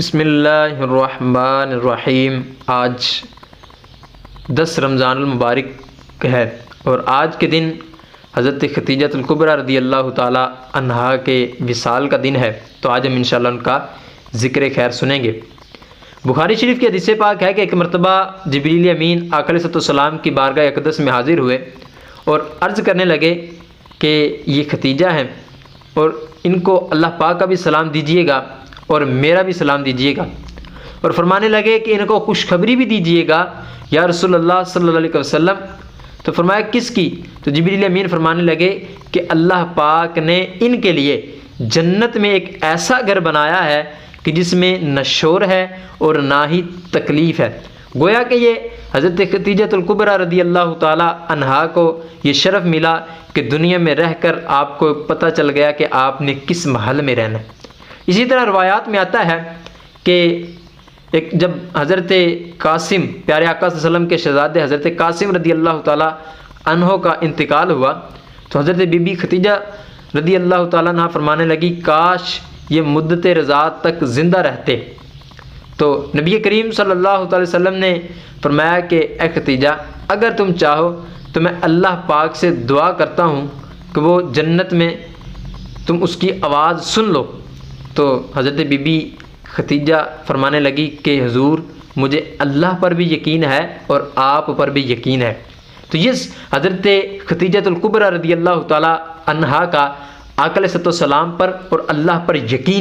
बिस्मिल्लाहिर्रहमानिर्रहीम। आज 10 रमज़ानुल मुबारक है और आज के दिन हज़रत खतीजतुल कुबरा रज़ियल्लाहु ताला अन्हा के विसाल का दिन है। तो आज हम इंशाअल्लाह उनका ज़िक्र खैर सुनेंगे। बुखारी शरीफ की हदीस पाक है कि एक मरतबा जिब्रील अमीन आका अलैहिस्सलाम की बारगाह अक़दस में हाज़िर हुए और अर्ज़ करने लगे कि ये खतीजा हैं और इनको अल्लाह पाक का भी सलाम दीजिएगा और मेरा भी सलाम दीजिएगा, और फरमाने लगे कि इनको खुशखबरी भी दीजिएगा या रसूलुल्लाह सल्लल्लाहु अलैहि वसल्लम। तो फरमाया किसकी? तो जिब्रील अमीन फरमाने लगे कि अल्लाह पाक ने इनके लिए जन्नत में एक ऐसा घर बनाया है कि जिसमें न शोर है और ना ही तकलीफ़ है। गोया कि ये हज़रत खतीजतुल कुबरा रज़ियल्लाहु ताला अन्हा को ये शरफ़ मिला कि दुनिया में रहकर आपको पता चल गया कि आपने किस महल में रहना है। इसी तरह रवायात में आता है कि एक जब हज़रत कासिम प्यारे आका सल्लल्लाहु अलैहि वसल्लम के शहज़ादे हज़रत कासिम रज़ियल्लाहु ताला अन्हो का इंतकाल हुआ तो हज़रत बीबी खतीजा रज़ियल्लाहु ताला अन्हा फरमाने लगी, काश ये मुद्दत रज़ा तक ज़िंदा रहते। तो नबी करीम सल्लल्लाहु अलैहि वसल्लम ने फरमाया कि ए खतीजा, अगर तुम चाहो तो मैं अल्लाह पाक से दुआ करता हूँ कि वो जन्नत में तुम उसकी आवाज़ सुन लो। तो हज़रत बीबी खतीजा फरमाने लगी कि हुज़ूर, मुझे अल्लाह पर भी यकीन है और आप पर भी यकीन है। तो ये हज़रत खतीजतुल कुबरा रज़ियल्लाहु ताला अन्हा का आका अलैहिस्सलाम पर और अल्लाह पर यकीन